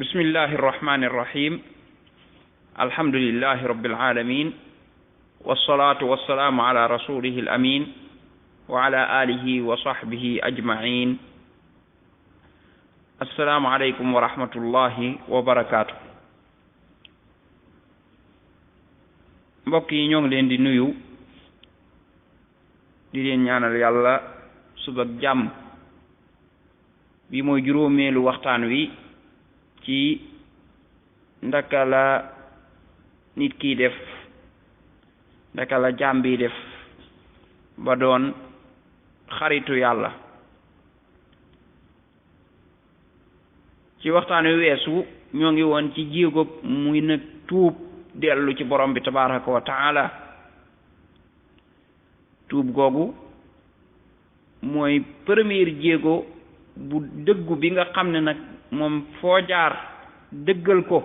bismillahi irrahmani irrahim alhamdulillahi rabbil alamin wassalatu wassalamu ala rasulihi alamin wa ala alihi wa sahbihi ajmain. assalaamu aleykum wa rahmatullahi wa barakaatu. mbokk yi ñoo ngi leen di nuyu di leen ñaanal yàlla suba ak jàmm. bi mooy juróomeelu waxtaan wi ci ndaka la nit ki def ndaka la jaam bi def ba doon xaritu yàlla. ci waxtaan wi weesu ñoo ngi woon ci jéego muy nag tuub dellu ci borom bi tabaraka wa taala. tuub googu mooy première jéego bu dëggu bi nga xam ne nag moom foo jaar dëggal ko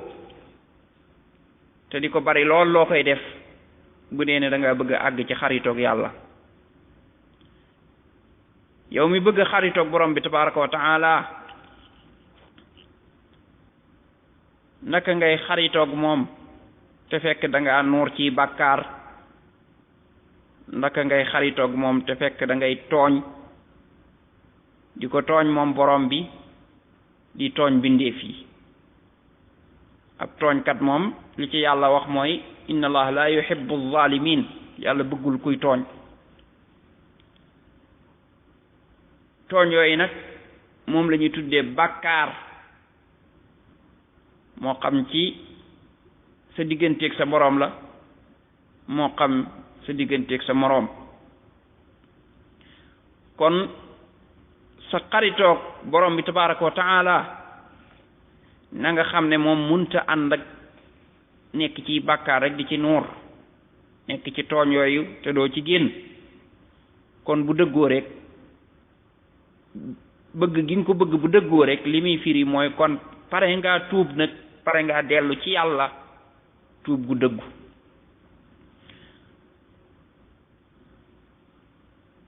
te di ko bari lool loo koy def bu dee ne da nga bëgg a àgg ci xaritoog yàlla. yow mi bëgg a xaritoog borom bi tabaraka wa taala naka ngay xaritoog moom te fekk da nga nuur ci bàkkaar? naka ngay xaritoog moom te fekk da ngay tooñ di ko tooñ moom borom bi di tooñ bindeef yi? ab tooñkat moom li ci yàlla wax mooy inna allah la yuhibbu zalimin. yàlla bëggul kuy tooñ. tooñ yooyu nag moom la ñuy tuddee bàkkaar, moo xam ci sa digganteeg sa borom la moo xam sa digganteeg sa moroom. kon sa xaritoog borom bi tabaraka wa taala na nga xam ne moom munta ànd ak nekk ci bàkkaar rek di ci nuur, nekk ci tooñ yooyu te doo ci génn. kon bu dëggoo rek bëgg gi nga ko bëgg bu dëggoo rek li muy firi mooy kon pare ngaa tuub nag, pare ngaa dellu ci yàlla tuub gu dëggu.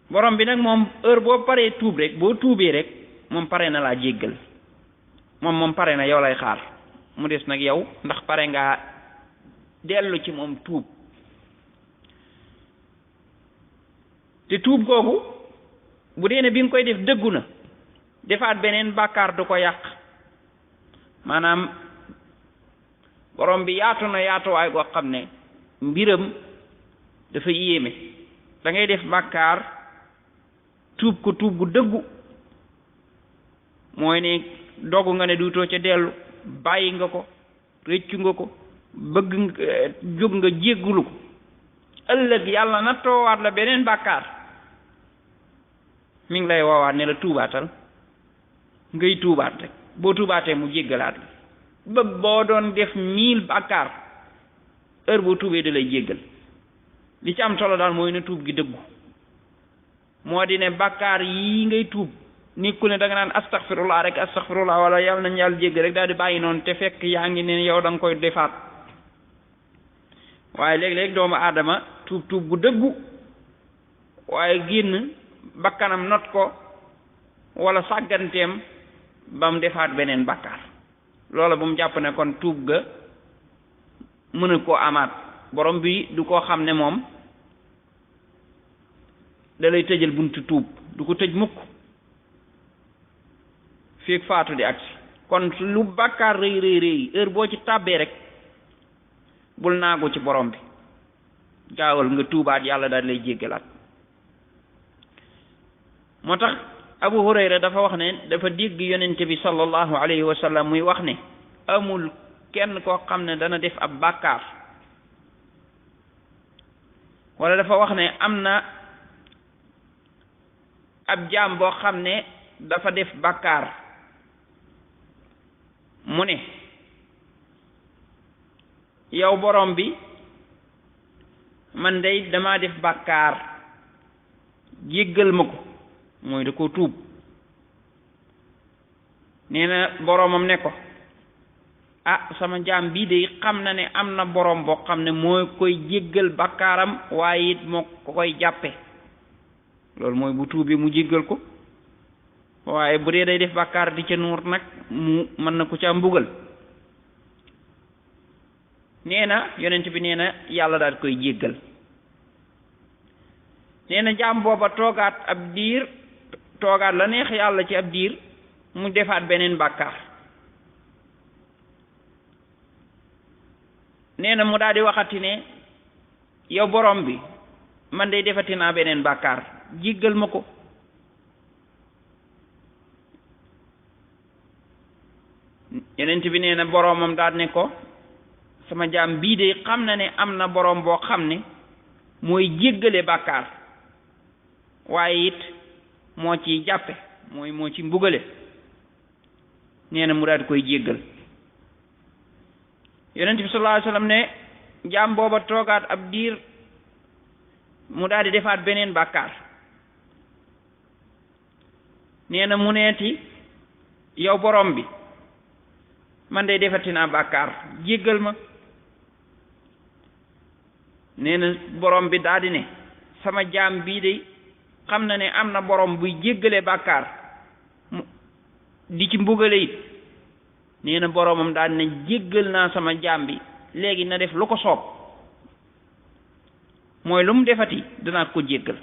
borom bi nag moom heure boo paree tuub rek, boo tuubee rek moom pare na laa jéggal. moom pare na, yow lay xaar. mu des nag yow ndax pare ngaa dellu ci moom tuub. te tuub googu bu dee ne bi nga koy def dëggu na, defaat beneen bàkkaar du ko yàq. maanaam borom bi yaatu na yaatuwaay goo xam ne mbiram dafa yéeme. da ngay def bàkkaar tuub ko tuub gu dëggu, mooy ne dogu nga ne duutoo ca dellu, bàyyi nga ko, rëccu nga ko, bëgg jóg nga jéggulu ko. ëllëg yàlla na toowaat la beneen bàkkaar, mi ngi lay woowaat ne la tuubaatal, ngay tuubaat rek. boo tuubaatee mu jéggalaat la. ba boo doon def 1000 bàkkaar heure boo tuubee da lay jéggal. li ci am solo daal mooy ne tuub gi dëggu. moo di ne bàkkaar yii ngay tuub ni ku ne da nga naan astaghfirullah rek astaghfirullah wala yàlla nañ yàlla jégg rek daal di bàyyi noonu te fekk yaa ngi ne yow da nga koy defaat. waaye léeg-léeg doomu aadama tuub gu dëggu waaye génn bakkanam not ko wala sàgganteem ba mu defaat beneen bàkkaar. loola bu mu jàpp ne kon tuub ga mën a koo amaat. borom bi du koo xam ne moom da lay tëjal buntu tuub, du ko tëj mukk feek faatu di agsi. kon lu bàkkaar rëy rëy heure boo ci tàbbee rek bul naagu ci borom bi, gaawal nga tuubaat, yàlla daal lay jéggalaat. moo tax Abu Hurayra dafa wax ne dafa dégg yonente bi sallallahu alayhi wa sallam muy wax ne amul kenn koo xam ne dana def ab bàkkaar, wala dafa wax ne am na ab jaam boo xam ne dafa def bàkkaar, mu ne yow borom bi man dey dama def bàkkaar, jéggal ma ko. mooy da ko tuub. nee na boromam ne ko sama jaam bii de xam na ne am na borom boo xam ne mooy koy jéggal bàkkaaram waaye it moo ko koy jàppe. loolu mooy bu tuubee mu jéggal ko. waaye bu dee day def bàkkaar di ca nuur nag mu mën na ko ca mbugal nee na yonent bi nee na yàlla daal koy jéggal nee na jaam booba toogaat ab diir toogaat la neex yàlla ci ab diir mu defaat beneen bàkkaar nee na mu daal di waxati ne yow borom bi man day defati naa beneen bàkkaar jéggal ma ko yonent bi nee na boromam daal ne ko sama jaam bii de xam na ne am na borom boo xam ne mooy jéggale bàkkaar waaye it moo ci jàppe moo ci mbugale nee na mu daal di koy jéggal yonent bi sallallahu alayhi wasallam ne jaam booba toogaat ab diir mu daal di defaat beneen bàkkaar nee na mu neeti yow borom bi man day defati naa bàkkaar jéggal ma nee na borom bi daal di ne sama jaam bii de xam na ne am na borom buy jéggale bàkkaar di ci mbugale it nee na boromam daal di ne jéggal naa sama jaam bi léegi na def lu ko soob mooy lu mu defati danaa ko jéggal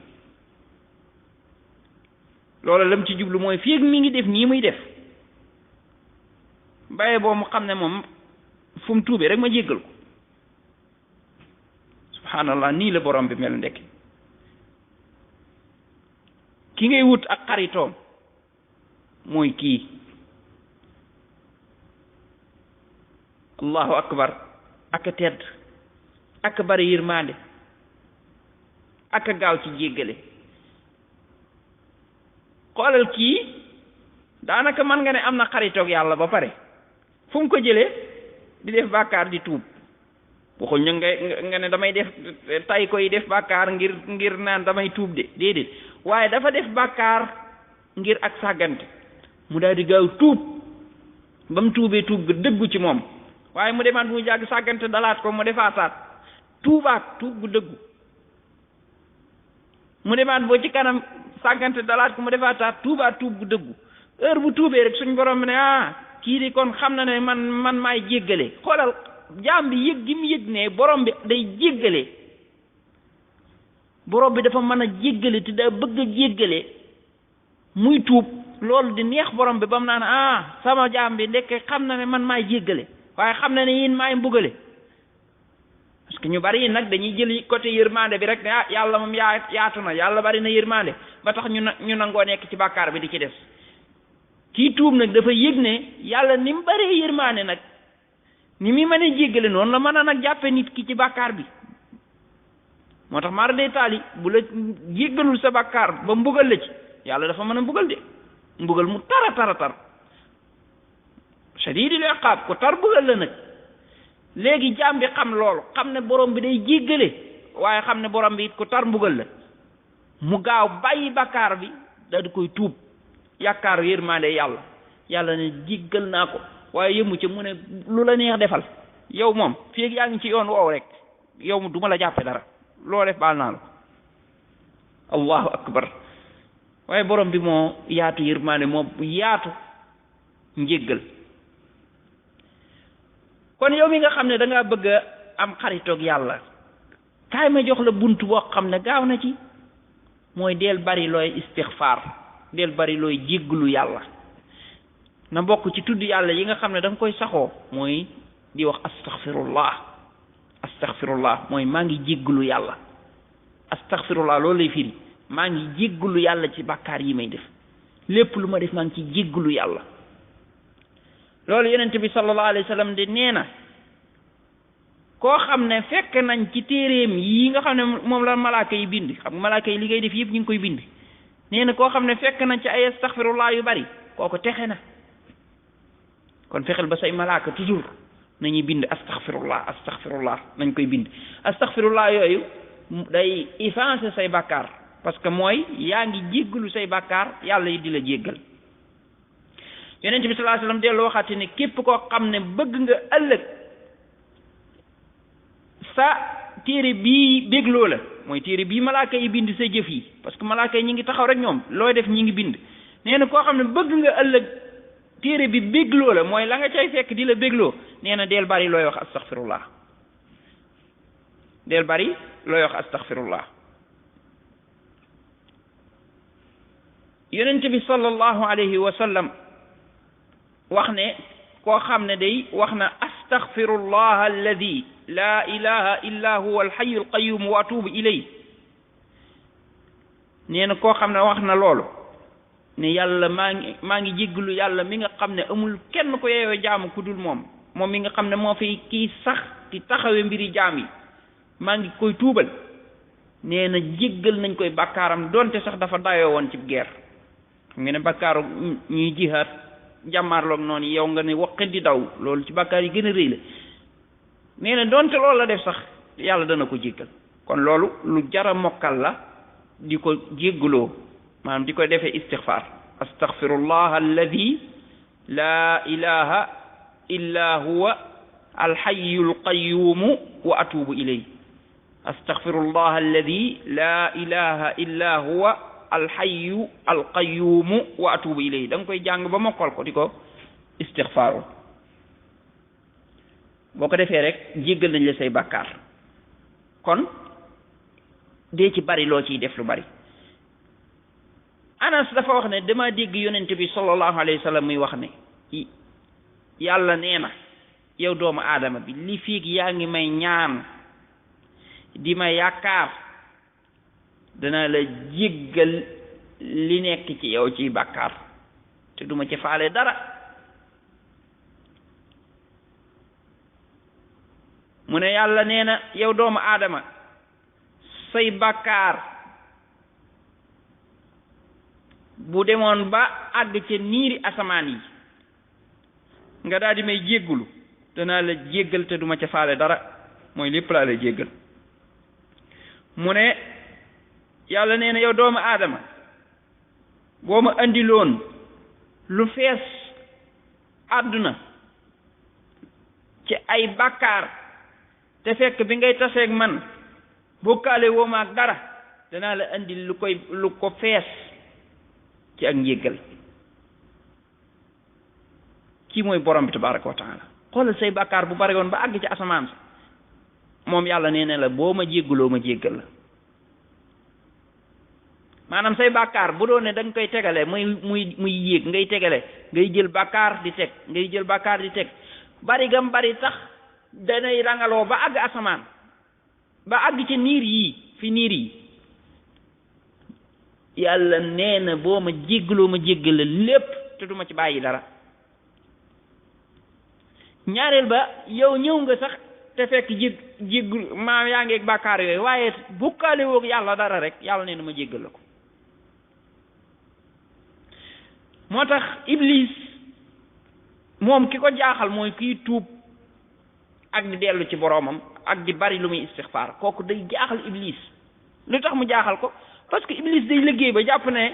loolu lam ci jublu mooy fii mi ngi def nii muy def baye boo mu xam ne moom fu mu tuubee rek ma jéggal ko subhanallah nii la borom bi mel ndekk ki ngay wut ak xaritoom mooy kii allahu akbar ak a tedd ak a bari yërmande ak a gaaw ci jéggale xoolal kii daanaka mën nga ne am na xaritoog yàlla ba pare fu mu ko jëlee di def bàkkaar di tuub waxul ñu nga ne damay def tay koy def bàkkaar ngir naan damay tuub de déedéet waaye dafa def bàkkaar ngir ak sàggante mu daal di gaaw tuub ba mu tuubee tuub ga dëggu ci moom waaye mu demaat mu jàgg sàggante dalaat ko mu defaataat tuubaat tuub gu dëggu mu demaat boo ci kanam sàggante dalaat ko mu defaataat tuubaat tuub gu dëggu heure bu tuubee rek suñ borom bi ne kii di kon xam na ne man maay jéggale xoolal jaam bi yëg gi mu yëg ne borom bi day jéggale borom bi dafa mën a jéggale te daa bëgg a jéggale muy tuub loolu di neex borom bi ba mu naan sama jaam bi ndekk xam na ne man maay jéggale waaye xam na ne yéen maay mbugale parce que ñu bari yi nag dañuy jël côté yërmande bi rek ne yàlla moom yaatu na yàlla bari na yërmande ba tax ñu nangoo nekk ci bàkkaar bi di ci des kii tuub nag dafa yëg ne yàlla ni mu baree yërmande nag ni muy mën a jéggale noonu la mën a nag jàppe nit ki ci bàkkaar bi moo tax mara day taali bu la jéggalul sa bàkkaar ba mbugal la ci yàlla dafa mën a mbugal de mbugal mu tar shadidul iqaab ko tar mbugal la nag léegi jaam bi xam loolu xam ne borom bi day jéggale waaye xam ne borom bi it ko tar mbugal la mu gaaw bàyyi bàkkaar bi daal di koy tuub yaakaar yërmande yàlla ne jéggal naa ko waaye yëmu ca mu ne lu la neex defal yow moom fii yaa ngi ci yoon woow rek yow mu duma la jàppe dara loo def baal naa la ko allahu akbar waaye borom bi moo yaatu yërmande moo yaatu njéggal kon yow mi nga xam ne da ngaa bëgg a am xaritoog yàlla kaay ma jox la bunt boo xam ne gaaw na ci mooy del bari looy istixfaar del bari looy jégglu yàlla na bokk ci tudd yàlla yi nga xam ne da nga koy saxoo mooy di wax astaghfirullah mooy maa ngi jégglu yàlla astaghfirullah loolu lay firi maa ngi jégglu yàlla ci bàkkaar yi may def lépp lu ma def maa ngi ci jégglu yàlla loolu yonent bi sallallahu alayhi wa sallam de nee na koo xam ne fekk nañ ci téeréem yi nga xam ne moom la malaaka yi bind xam nga malaaka yi li ngay def yëpp ñu ngi koy bind nee na koo xam ne fekk nañ ci ay astaghfirullah yu bari kooku texe na kon fexeel ba say malaaka toujours nañuy bind astaghfirullah nañ koy bind astaghfirullah yooyu day effacer say bàkkaar parce que mooy yaa ngi jéggalu say bàkkaar yàlla yi di la jéggal yonent bi sallallahu alayhi wasallam dellu waxaati ne képp koo xam ne bëgg nga ëllëg sa téere bii bégloo la mooy téere bii malaaka yi bind sa jëf yi parce que malaaka yi ñi ngi taxaw rek ñoom looy def ñi ngi bind nee na koo xam ne bëgg nga ëllëg téere bi bégloo la mooy la nga cay fekk di la bégloo nee na del bari looy wax astaghfirullah del bari looy wax astaghfirullah. yonent bi sallallahu alayhi wa sallam wax ne koo xam ne day wax na astaghfirullah alladi la ilaha illa huwa alhayyul qayyum wa atubu ilay, nee na koo xam ne wax na loolu ne yàlla maa ngi jéggalu yàlla mi nga xam ne amul kenn ko yeeyoo jaamu ku dul moom mi nga xam ne moo fi kii sax di taxawe mbiri jaam yi, maa ngi koy tuubal. nee na jéggal nañ koy bakkaaram donte sax dafa dayoo woon ci guerre. xam nga ne bakkaaru ñuy jihaat jàmmaarloog noonu yow nga ne waqit di daw, loolu ci bakkaar yi gën a rëy la. nee na donte loolu la def sax yàlla dana ko jéggal. kon loolu lu jara mokkal la di ko jéggaloo, maanaam di ko defee istighfar. astaghfirullah alladi la ilaha illa huwa alhayyul qayyum wa atubu ilay. astaghfirullah alladi la ilaha illa huwa alhayyu alqayyum wa atubu ilay. da nga koy jàng ba mokkal ko di ko istighfaru. boo ko defee rek jéggal nañ la say bàkkaar. kon dee ci bari loo ciy def lu bari. Anas dafa wax ne dama dégg yonent bi sallallahu alayhi wa sallam muy wax ne yàlla nee na yow doomu aadama bi li fiig yaa ngi may ñaan di ma yaakaar dana la jéggal li nekk ci yow ci bàkkaar te duma ci faale dara. mu ne yàlla nee na yow doomu aadama say bàkkaar bu demoon ba àgg ca niiri asamaan yi nga daal di may jéggulu danaa la jéggal te duma ca faale dara, mooy lépp laa la jéggal. mu ne yàlla nee na yow doomu aadama boo ma andiloon lu fees àdduna ci ay bàkkaar te fekk bi ngay taseeg man bokkaale woo ma ak dara, danaa la andil lu ko fees ci ak njéggal. kii mooy borom bi tabaraka wa taala. xoolal say bàkkaar bu bari woon ba àgg ci asamaan si, moom yàlla nee na la boo ma jéggaloo ma jéggal la. maanaam say bàkkaar bu doon ne da nga koy tegale muy yéeg, ngay tegale, ngay jël bàkkaar di teg, ngay jël bàkkaar di teg, bari gam bari tax danay rangaloo ba àgg asamaan, ba àgg ci niir yii fi niir yi. yàlla nee na boo ma jéggaloo ma jéggal la lépp te duma ci bàyyi dara. ñaareel ba yow ñëw nga sax te fekk jéggul maa yaa ngeeg bàkkaar yooyu, waaye bokkaale woog yàlla dara rek yàlla nee na ma jéggal la ko. moo tax iblis moom ki ko jaaxal mooy kiy tuub ak di dellu ci boroomam ak di bari lu muy istixfaar. kooku day jaaxal iblis. lu tax mu jaaxal ko? parce que iblis day liggéey ba jàpp ne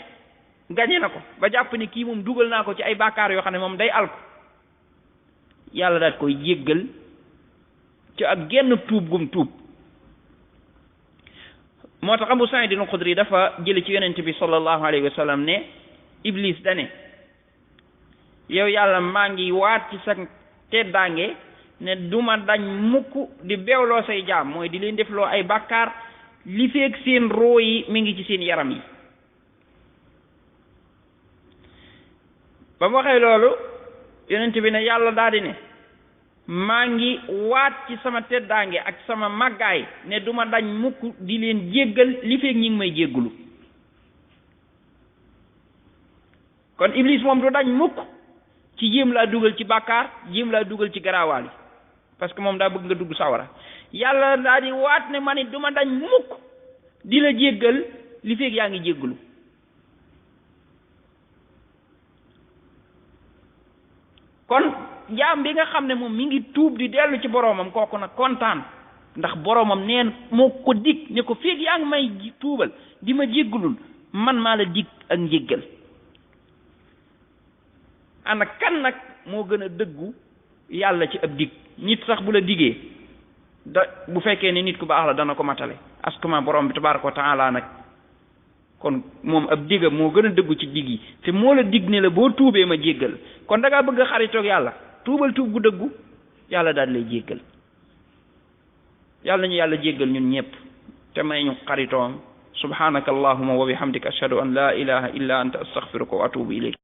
gañe na ko, ba jàpp ne kii moom dugal naa ko ci ay bàkkaar yoo xam ne moom day alko. yàlla daal koy jéggal ci ak genn tuub gum tuub. moo tax Abu Saïd al-Xudri dafa jële ci yonent bi sallallahu alayhi wa sallam ne iblis dane yow yàlla maa ngi waat ci sa teddaange ne duma dañ mukk di beewloo say jaam, mooy di leen defloo ay bàkkaar li feek seen roo yi mi ngi ci seen yaram yi. ba mu waxee loolu yonent bi ne yàlla daal di ne maa ngi waat ci sama teddaange ak sama màggaay ne duma dañ mukk di leen jéggal li feek ñi ngi may jéggulu. kon iblis moom du dañ mukk ci jéem laa dugal ci bàkkaar, jéem laa dugal ci garaawaal yi, parce que moom daa bëgg nga dugg sawara. yàlla daa di waat ne ma ni duma dañ mukk di la jéggal li feek yaa ngi jéggulu. kon jaam bi nga xam ne moom mi ngi tuub di dellu ci boroomam, kooku nag kontaan, ndax boroomam neen moo ko dig ne ko feek yaa ngi may tuubal di ma jéggalul man maa la dig ak njéggal. ana kan nag moo gën a dëggu yàlla ci ab dig? nit sax bu la digee bu fekkee ne nit ku baax la dana ko matale, askama borom bi tabaraka wa taala nag. kon moom ab digam moo gën a dëggu ci dig yi, te moo la dig ne la boo tuubee ma jéggal. kon da ngaa bëgg a xaritoog yàlla, tuubal tuub gu dëggu, yàlla daal lay jéggal. yàlla nañu yàlla jéggal ñun ñëpp te may ñu xaritoom subhanaka allahumma wa bihamdika ashhadu an la ilaha illa anta astaghfiruka wa atubu ilayk